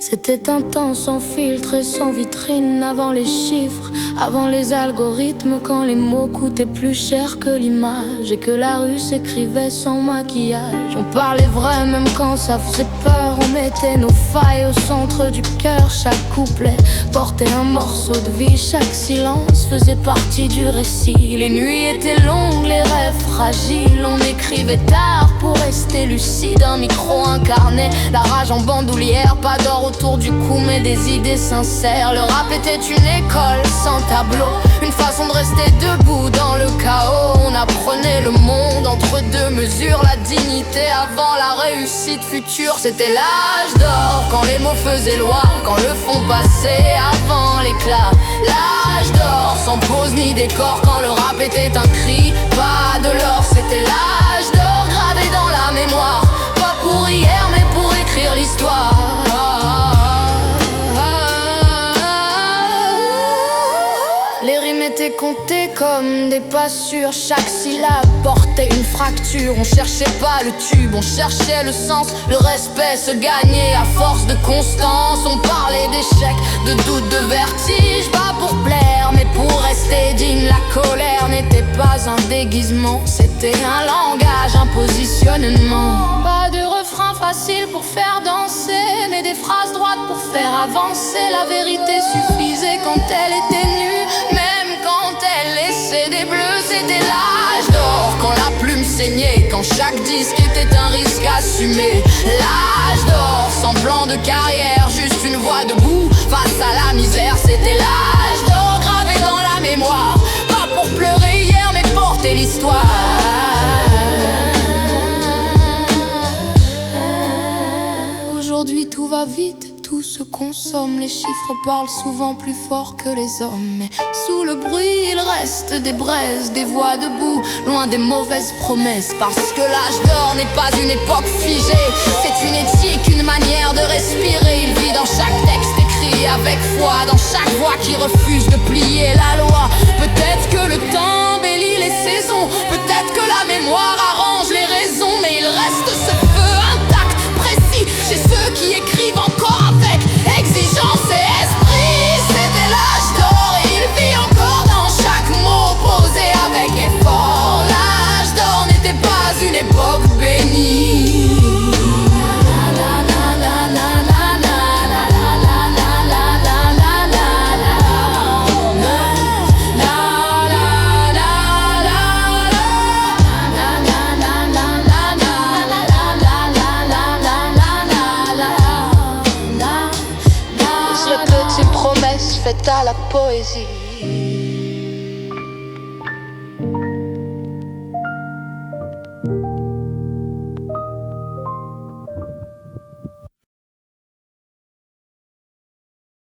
C'était un temps sans filtre et sans vitrine. Avant les chiffres, avant les algorithmes, quand les mots coûtaient plus cher que l'image et que la rue s'écrivait sans maquillage. On parlait vrai même quand ça faisait peur. On mettait nos failles au centre du cœur. Chaque couplet portait un morceau de vie. Chaque silence faisait partie du récit. Les nuits étaient longues, les rêves fragiles. On écrivait tard pour rester lucide. Un micro, un carnet, la rage en bandoulière. Pas d'or autour du cou mais des idées sincères. Le rap était une école sans tableau, une façon de rester debout dans le chaos. On apprenait le monde entre deux mesures, la dignité avant la réussite future. C'était l'âge d'or, quand les mots faisaient loi, quand le fond passait avant l'éclat. L'âge d'or, sans pause ni décor, quand le rap était un cri, pas de l'or. C'était l'âge d'or, gravé dans la mémoire, pas pour hier mais pour écrire l'histoire. Les rimes étaient comptées comme des pas sûrs. Chaque syllabe portait une fracture. On cherchait pas le tube, on cherchait le sens. Le respect se gagnait à force de constance. On parlait d'échecs, de doutes, de vertige. Pas pour plaire mais pour rester digne. La colère n'était pas un déguisement, c'était un langage, un positionnement. Pas de refrain facile pour faire danser, mais des phrases droites pour faire avancer. La vérité suffisait quand elle était nue, même quand elle laissait des bleus. C'était l'âge d'or, quand la plume saignait, quand chaque disque était un risque assumé. L'âge d'or, sans plan de carrière, juste une voix debout face à la misère. C'était l'âge d'or, gravé dans la mémoire, pas pour pleurer hier mais porter l'histoire. Aujourd'hui tout va vite, tout se consomme. Les chiffres parlent souvent plus fort que les hommes, mais sous le bruit il reste des braises, des voix debout, loin des mauvaises promesses. Parce que l'âge d'or n'est pas une époque figée, c'est une éthique, une manière de respirer. Il vit dans chaque texte écrit avec foi, dans chaque voix qui refuse de plier la loi. Peut-être que le temps embellit les saisons, peut-être que la mémoire arrange les raisons, mais il reste ce feu intact, précis, chez ceux qui écrivent encore avec exigence et esprit. C'était l'âge d'or et il vit encore dans chaque mot posé avec effort. L'âge d'or n'était pas une époque bénie. Faite à la poésie.